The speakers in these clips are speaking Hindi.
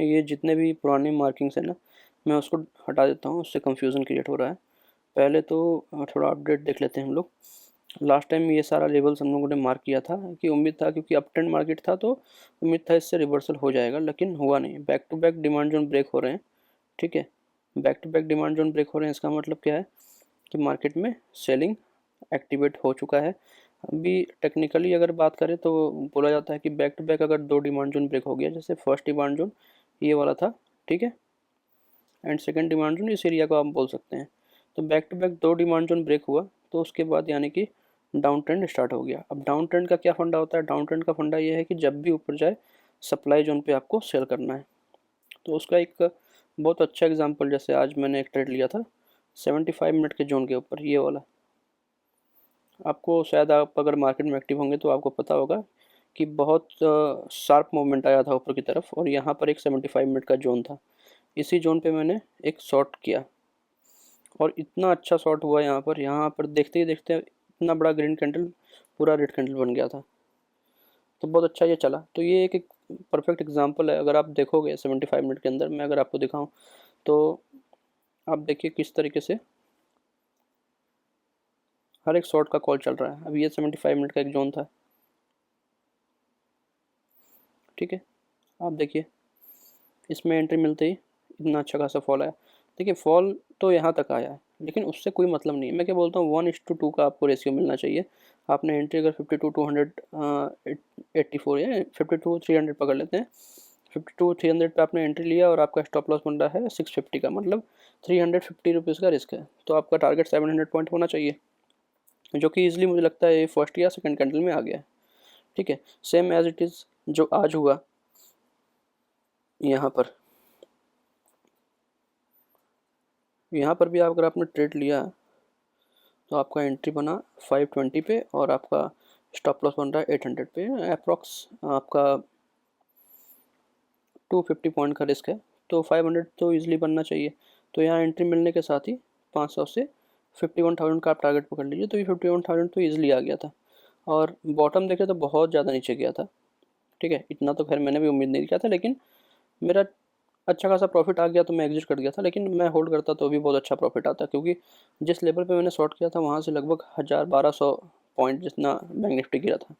ये जितने भी पुरानी मार्किंग्स हैं ना, मैं उसको हटा देता हूँ, उससे कंफ्यूजन क्रिएट हो रहा है। पहले तो थोड़ा अपडेट देख लेते हैं हम लोग। लास्ट टाइम ये सारा लेवल्स हम लोगों ने मार्क किया था कि उम्मीद था, क्योंकि अप ट्रेंड मार्केट था तो उम्मीद था इससे रिवर्सल हो जाएगा, लेकिन हुआ नहीं। Back to back demand zone break हो रहे हैं, ठीक है। Back to back demand zone break हो रहे हैं, इसका मतलब क्या है कि मार्केट में सेलिंग एक्टिवेट हो चुका है। अभी टेक्निकली अगर बात करें तो बोला जाता है कि बैक टू बैक अगर दो डिमांड जोन ब्रेक हो गया, जैसे फर्स्ट डिमांड जोन ये वाला था, ठीक है, एंड सेकंड डिमांड जोन इस एरिया को आप बोल सकते हैं, तो बैक टू बैक दो डिमांड जोन ब्रेक हुआ तो उसके बाद यानी कि डाउन ट्रेंड स्टार्ट हो गया। अब डाउन ट्रेंड का क्या फंडा होता है? डाउन ट्रेंड का फंडा ये है कि जब भी ऊपर जाए सप्लाई जोन पे आपको सेल करना है। तो उसका एक बहुत अच्छा एग्जांपल, जैसे आज मैंने एक ट्रेड लिया था 75 मिनट के जोन के ऊपर, ये वाला। आपको शायद, आप अगर मार्केट में एक्टिव होंगे तो आपको पता होगा कि बहुत शार्प मूवमेंट आया था ऊपर की तरफ, और यहाँ पर एक 75 मिनट का जोन था। इसी जोन पे मैंने एक शॉर्ट किया और इतना अच्छा शॉर्ट हुआ यहाँ पर देखते ही देखते इतना बड़ा ग्रीन कैंडल पूरा रेड कैंडल बन गया था। तो बहुत अच्छा ये चला। तो ये एक परफेक्ट एग्जांपल है। अगर आप देखोगे 75 मिनट के अंदर, मैं अगर आपको दिखाऊं तो आप देखिए किस तरीके से हर एक शॉर्ट का कॉल चल रहा है। अब ये 75 मिनट का एक जोन था, ठीक है। आप देखिए इसमें एंट्री मिलते ही इतना अच्छा खासा फॉल आया। देखिए फॉल तो यहाँ तक आया है, लेकिन उससे कोई मतलब नहीं। मैं क्या बोलता हूँ, 1:2 का आपको रेशियो मिलना चाहिए। आपने एंट्री अगर 52,284 या 52,300 पकड़ लेते हैं, 52,300 पे आपने एंट्री लिया और आपका स्टॉप लॉस बन रहा है 650 का, मतलब 350 रुपीज़ का रिस्क है। तो आपका टारगेट 700 पॉइंट होना चाहिए, जो कि ईजिली मुझे लगता है फर्स्ट या सेकंड कैंडल में आ गया है, ठीक है। सेम एज इट इज़ जो आज हुआ यहाँ पर, यहाँ पर भी अगर आपने ट्रेड लिया तो आपका एंट्री बना 520 पे और आपका स्टॉप लॉस बन रहा है 800 पे। अप्रॉक्स आपका 250 पॉइंट का रिस्क है, तो 500 तो इजीली बनना चाहिए। तो यहाँ एंट्री मिलने के साथ ही 500 से 51,000 का आप टारगेट पकड़ लीजिए, तो ये 51,000 तो ईजिली आ गया था। और बॉटम देखे तो बहुत ज़्यादा नीचे गया था, ठीक है। इतना तो खैर मैंने भी उम्मीद नहीं किया था, लेकिन मेरा अच्छा खासा प्रॉफिट आ गया तो मैं एग्जिट कर गया था। लेकिन मैं होल्ड करता तो भी बहुत अच्छा प्रॉफिट आता, क्योंकि जिस लेवल पे मैंने शॉर्ट किया था वहाँ से लगभग 1,000-1,200 पॉइंट जितना बैंक निफ्टी गिरा था।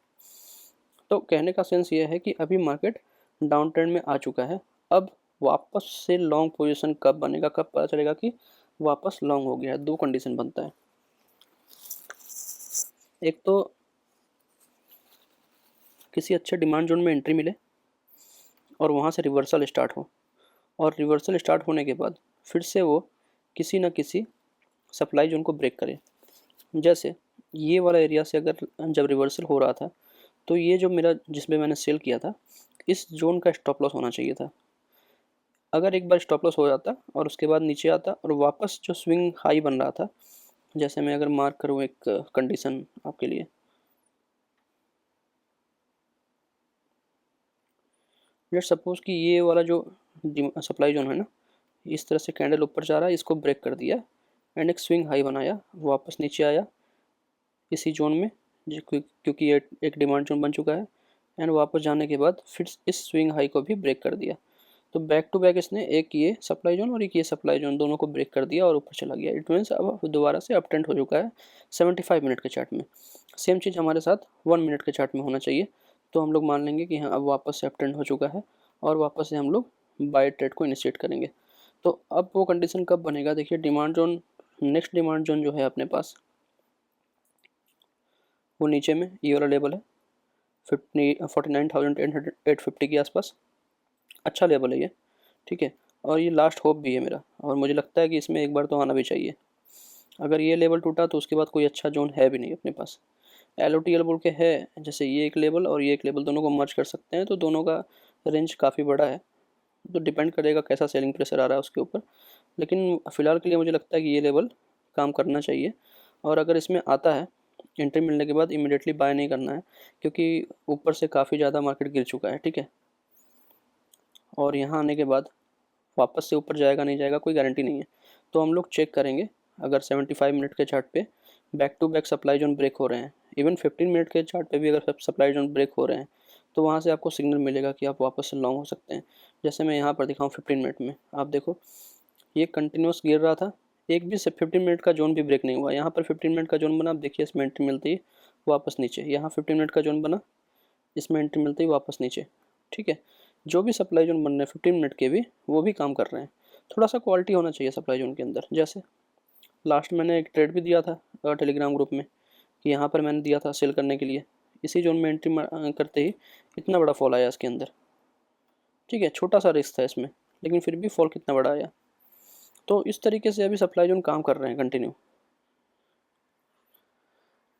तो कहने का सेंस ये है कि अभी मार्केट डाउन ट्रेंड में आ चुका है। अब वापस से लॉन्ग पोजीशन कब बनेगा, कब पता चलेगा कि वापस लॉन्ग हो गया है? दो कंडीशन बनता है। एक तो किसी अच्छे डिमांड जोन में एंट्री मिले और वहाँ से रिवर्सल स्टार्ट हो, और रिवर्सल स्टार्ट होने के बाद फिर से वो किसी न किसी सप्लाई जोन को ब्रेक करे। जैसे ये वाला एरिया से अगर जब रिवर्सल हो रहा था तो ये जो मेरा जिसमें मैंने सेल किया था, इस जोन का स्टॉप लॉस होना चाहिए था। अगर एक बार स्टॉप लॉस हो जाता और उसके बाद नीचे आता और वापस जो स्विंग हाई बन रहा था, जैसे मैं अगर मार्क करूँ एक कंडीशन आपके लिए, लेट सपोज कि ये वाला जो सप्लाई जोन है ना, इस तरह से कैंडल ऊपर जा रहा है, इसको ब्रेक कर दिया एंड एक स्विंग हाई बनाया, वापस नीचे आया इसी जोन में, क्योंकि ये एक डिमांड जोन बन चुका है, एंड वापस जाने के बाद फिर इस स्विंग हाई को भी ब्रेक कर दिया। तो बैक टू बैक इसने एक ये सप्लाई जोन और एक ये सप्लाई जोन दोनों को ब्रेक कर दिया और ऊपर चला गया। इट मीन्स अब दोबारा से अप ट्रेंड हो चुका है 75 मिनट के चार्ट में। सेम चीज़ हमारे साथ 1 मिनट के चार्ट में होना चाहिए। तो हम लोग मान लेंगे कि हाँ अब वापस से अप ट्रेंड हो चुका है और वापस से हम लोग बाय ट्रेड को इनिशिएट करेंगे। तो अब वो कंडीशन कब बनेगा? देखिए demand zone, next demand zone जो है अपने पास वो नीचे में ये वाला लेवल है 49,850 के आसपास। अच्छा लेवल है ये, ठीक है। और ये लास्ट होप भी है मेरा, और मुझे लगता है कि इसमें एक बार तो आना भी चाहिए। अगर ये लेवल टूटा तो उसके बाद कोई अच्छा जोन है भी नहीं अपने पास। एल ओ टी एल बोल के है, जैसे ये एक लेवल और ये एक लेवल दोनों को मर्ज कर सकते हैं, तो दोनों का रेंज काफ़ी बड़ा है। तो डिपेंड करेगा कैसा सेलिंग प्रेशर आ रहा है उसके ऊपर, लेकिन फ़िलहाल के लिए मुझे लगता है कि ये लेवल काम करना चाहिए। और अगर इसमें आता है, एंट्री मिलने के बाद इमीडिएटली बाय नहीं करना है, क्योंकि ऊपर से काफ़ी ज़्यादा मार्केट गिर चुका है, ठीक है। और यहाँ आने के बाद वापस से ऊपर जाएगा नहीं जाएगा कोई गारंटी नहीं है। तो हम लोग चेक करेंगे, अगर 75 मिनट के चार्ट पे back to back supply zone break हो रहे हैं, इवन 15 मिनट के चार्ट पे भी अगर सप्लाई जोन ब्रेक हो रहे हैं, तो वहाँ से आपको सिग्नल मिलेगा कि आप वापस से लॉन्ग हो सकते हैं। जैसे मैं यहाँ पर दिखाऊँ 15 मिनट में, आप देखो ये कंटिन्यूस गिर रहा था, एक भी से 15 मिनट का जोन भी ब्रेक नहीं हुआ। यहाँ पर 15 मिनट का जोन बना, आप देखिए इसमें एंट्री मिलती है वापस नीचे। यहाँ 15 मिनट का जोन बना, इसमें एंट्री मिलती है वापस नीचे। ठीक है, जो भी सप्लाई जोन बन रहे हैं 15 मिनट के भी, वो भी काम कर रहे हैं। थोड़ा सा क्वालिटी होना चाहिए सप्लाई जोन के अंदर। जैसे लास्ट मैंने एक ट्रेड भी दिया था टेलीग्राम ग्रुप में, कि यहाँ पर मैंने दिया था सेल करने के लिए, इसी जोन में एंट्री करते ही इतना बड़ा फॉल आया इसके अंदर। ठीक है, छोटा सा रिस्क था इसमें, लेकिन फिर भी फॉल कितना बड़ा आया। तो इस तरीके से अभी सप्लाई जोन काम कर रहे हैं कंटिन्यू।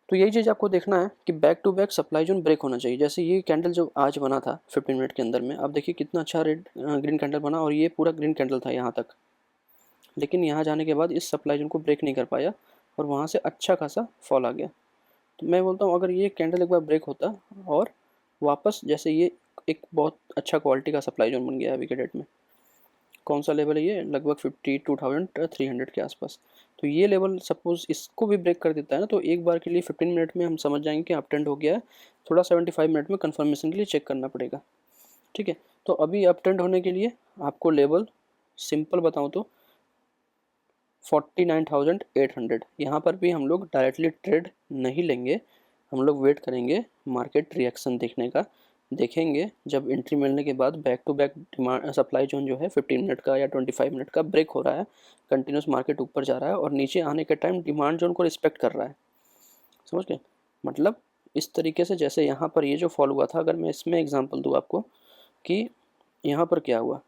तो यही चीज़ आपको देखना है कि back to back supply zone break होना चाहिए। जैसे ये कैंडल जो आज बना था 15 मिनट के अंदर में, आप देखिए कितना अच्छा रेड ग्रीन कैंडल बना, और ये पूरा ग्रीन कैंडल था यहाँ तक। लेकिन यहाँ जाने के बाद इस सप्लाई जोन को ब्रेक नहीं कर पाया, और वहाँ से अच्छा खासा फॉल आ गया। तो मैं बोलता हूँ अगर ये कैंडल एक बार ब्रेक होता और वापस, जैसे ये एक बहुत अच्छा क्वालिटी का सप्लाई जोन बन गया है अभी के डेट में। कौन सा लेवल है ये, लगभग 52,300 के आसपास। तो ये लेवल सपोज इसको भी ब्रेक कर देता है ना, तो एक बार के लिए 15 मिनट में हम समझ जाएंगे कि अप ट्रेंड हो गया है। थोड़ा 75 मिनट में कंफर्मेशन के लिए चेक करना पड़ेगा। ठीक है, तो अभी अप ट्रेंड होने के लिए आपको लेवल सिंपल बताऊँ तो 49,800। यहाँ पर भी हम लोग डायरेक्टली ट्रेड नहीं लेंगे, हम लोग वेट करेंगे मार्केट रिएक्शन देखने का। देखेंगे जब एंट्री मिलने के बाद back to back demand supply zone जो है 15 मिनट का या 25 मिनट का ब्रेक हो रहा है, कंटिन्यूस मार्केट ऊपर जा रहा है, और नीचे आने के टाइम डिमांड जोन को रिस्पेक्ट कर रहा है। समझ गए, मतलब इस तरीके से जैसे यहाँ पर ये जो फॉल हुआ था, अगर मैं इसमें एग्जांपल दूँ आपको कि यहाँ पर क्या हुआ।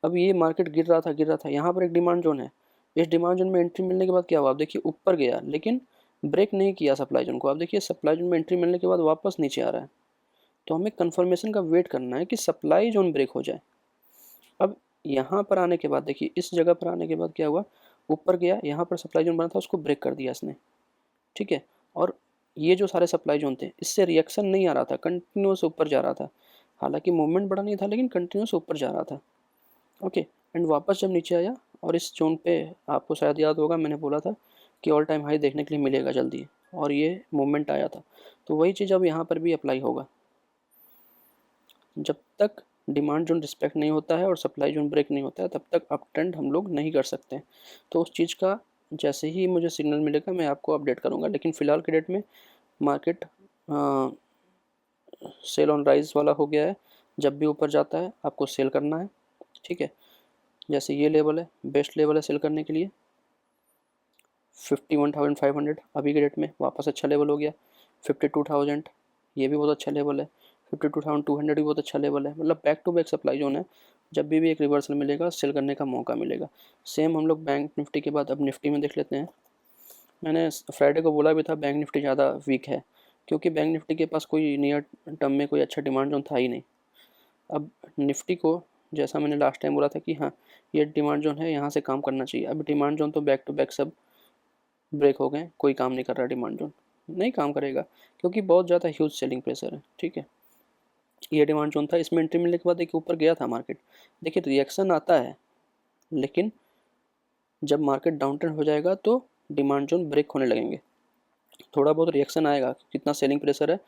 अब ये मार्केट गिर रहा था, यहाँ पर एक डिमांड जोन है, इस डिमांड जोन में एंट्री मिलने के बाद क्या हुआ, आप देखिए ऊपर गया लेकिन ब्रेक नहीं किया सप्लाई जोन को। आप देखिए सप्लाई जोन में एंट्री मिलने के बाद वापस नीचे आ रहा है। तो हमें कंफर्मेशन का वेट करना है कि सप्लाई जोन ब्रेक हो जाए। अब यहाँ पर आने के बाद देखिए, इस जगह पर आने के बाद क्या हुआ, ऊपर गया, यहाँ पर सप्लाई जोन बना था उसको ब्रेक कर दिया इसने। ठीक है, और ये जो सारे सप्लाई जोन थे इससे रिएक्शन नहीं आ रहा था, कंटिन्यूस ऊपर जा रहा था। हालांकि मूवमेंट बड़ा नहीं था लेकिन कंटिन्यूस ऊपर जा रहा था। ओके, एंड वापस जब नीचे आया, और इस जोन पे आपको शायद याद होगा मैंने बोला था कि ऑल टाइम हाई देखने के लिए मिलेगा जल्दी, और ये मूवमेंट आया था। तो वही चीज़ अब यहाँ पर भी अप्लाई होगा। जब तक डिमांड जोन रिस्पेक्ट नहीं होता है और सप्लाई जोन ब्रेक नहीं होता है, तब तक अप ट्रेंड हम लोग नहीं कर सकते। तो उस चीज़ का जैसे ही मुझे सिग्नल मिलेगा मैं आपको अपडेट करूँगा। लेकिन फ़िलहाल के डेट में मार्केट सेल ऑन राइज वाला हो गया है। जब भी ऊपर जाता है आपको सेल करना है। ठीक है, जैसे ये लेवल है, बेस्ट लेवल है सेल करने के लिए 51,500 अभी के डेट में, वापस अच्छा लेवल हो गया। 52,000 ये भी बहुत अच्छा लेवल है। 52,200 भी बहुत अच्छा लेवल है। मतलब back to back supply zone है, जब भी एक रिवर्सल मिलेगा सेल करने का मौका मिलेगा। सेम हम लोग बैंक निफ्टी के बाद अब निफ्टी में देख लेते हैं। मैंने फ्राइडे को बोला भी था बैंक निफ्टी ज़्यादा वीक है, क्योंकि बैंक निफ्टी के पास कोई नियर टर्म में कोई अच्छा डिमांड जोन था ही नहीं। अब निफ्टी को जैसा मैंने लास्ट टाइम बोला था कि हाँ ये डिमांड जोन है, यहाँ से काम करना चाहिए। अब डिमांड जोन तो बैक टू बैक सब ब्रेक हो गए, कोई काम नहीं कर रहा, डिमांड जोन नहीं काम करेगा क्योंकि बहुत ज़्यादा ह्यूज सेलिंग प्रेशर है। ठीक है, ये डिमांड जोन था, इसमें एंट्री मिलने के बाद देखिए ऊपर गया था मार्केट। देखिए रिएक्शन आता है, लेकिन जब मार्केट डाउन ट्रेंड हो जाएगा तो डिमांड जोन ब्रेक होने लगेंगे। थोड़ा बहुत रिएक्शन आएगा, कितना सेलिंग प्रेशर है,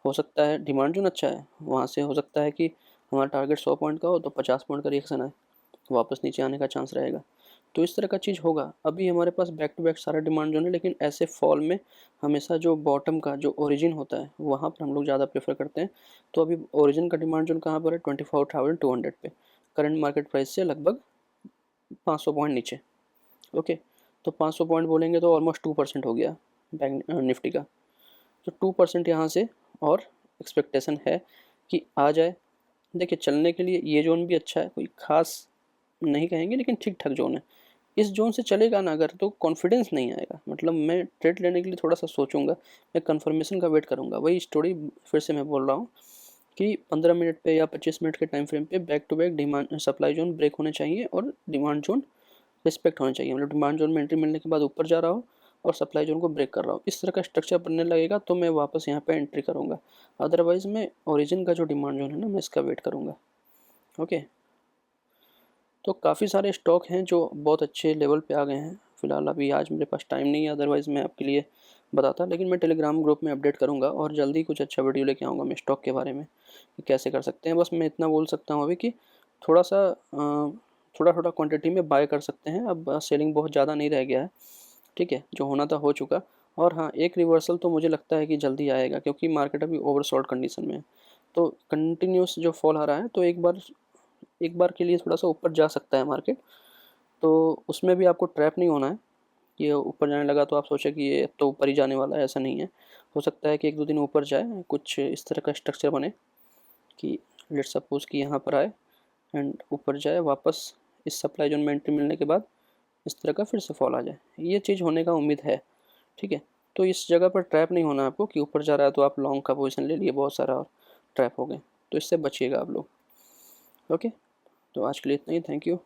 हो सकता है डिमांड जोन अच्छा है, वहाँ से हो सकता है कि हमारा टारगेट 100 पॉइंट का हो तो 50 पॉइंट का रिएक्शन आए, वापस नीचे आने का चांस रहेगा। तो इस तरह का चीज़ होगा। अभी हमारे पास बैक टू बैक सारा डिमांड जोन है, लेकिन ऐसे फॉल में हमेशा जो बॉटम का जो ओरिजिन होता है वहाँ पर हम लोग ज़्यादा प्रेफर करते हैं। तो अभी ओरिजिन का डिमांड जोन कहाँ पर है, 24,200 पे, करंट मार्केट प्राइस से लगभग 500 पॉइंट नीचे। ओके, तो 500 पॉइंट बोलेंगे तो ऑलमोस्ट 2% हो गया बैंक निफ्टी का। तो 2% यहाँ से और एक्सपेक्टेशन है कि आ जाए। देखिए चलने के लिए ये जोन भी अच्छा है, कोई खास नहीं कहेंगे लेकिन ठीक ठाक जोन है। इस जोन से चलेगा ना अगर, तो कॉन्फिडेंस नहीं आएगा, मतलब मैं ट्रेड लेने के लिए थोड़ा सा सोचूंगा, मैं कन्फर्मेशन का वेट करूंगा। वही स्टोरी फिर से मैं बोल रहा हूँ कि 15 मिनट पे या 25 मिनट के टाइम फ्रेम पे back to back demand supply zone break होने चाहिए और डिमांड जोन रिस्पेक्ट होना चाहिए। मतलब डिमांड जोन में एंट्री मिलने के बाद ऊपर जा रहा हो और सप्लाई जोन को ब्रेक कर रहा हूँ, इस तरह का स्ट्रक्चर बनने लगेगा तो मैं वापस यहाँ पे एंट्री करूँगा। अदरवाइज़ मैं ओरिजिन का जो डिमांड जोन है ना, मैं इसका वेट करूँगा। ओके, तो काफ़ी सारे स्टॉक हैं जो बहुत अच्छे लेवल पे आ गए हैं। फ़िलहाल अभी आज मेरे पास टाइम नहीं है, अदरवाइज़ मैं आपके लिए बताता। लेकिन मैं टेलीग्राम ग्रुप में अपडेट करूँगा और जल्दी कुछ अच्छा वीडियो लेके आऊँगा मैं स्टॉक के बारे में कि कैसे कर सकते हैं। बस मैं इतना बोल सकता हूँ अभी कि थोड़ा-सा थोड़ा-थोड़ा क्वांटिटी में बाय कर सकते हैं। अब सेलिंग बहुत ज़्यादा नहीं रह गया है, ठीक है? जो होना था हो चुका। और हाँ, एक रिवर्सल तो मुझे लगता है कि जल्दी आएगा क्योंकि मार्केट अभी ओवरसोल्ड कंडीशन में है। तो कंटिन्यूअस जो फॉल आ रहा है तो एक बार के लिए थोड़ा-सा ऊपर जा सकता है मार्केट। तो उसमें भी आपको ट्रैप नहीं होना है। ये ऊपर जाने लगा तो आप सोचे कि ये तो ऊपर ही जाने वाला है, ऐसा नहीं है। हो सकता है कि 1-2 दिन ऊपर जाए, कुछ इस तरह का स्ट्रक्चर बने कि लेट्स सपोज़ कि यहाँ पर आए एंड ऊपर जाए वापस, इस सप्लाई ज़ोन में एंट्री मिलने के बाद इस तरह का फिर से फॉल आ जाए। ये चीज़ होने का उम्मीद है, ठीक है? तो इस जगह पर ट्रैप नहीं होना आपको कि ऊपर जा रहा है तो आप लॉन्ग का पोज़ीशन ले लिए बहुत सारा और ट्रैप हो गए। तो इससे बचिएगा आप लोग, ओके? तो आज के लिए इतना ही, थैंक यू।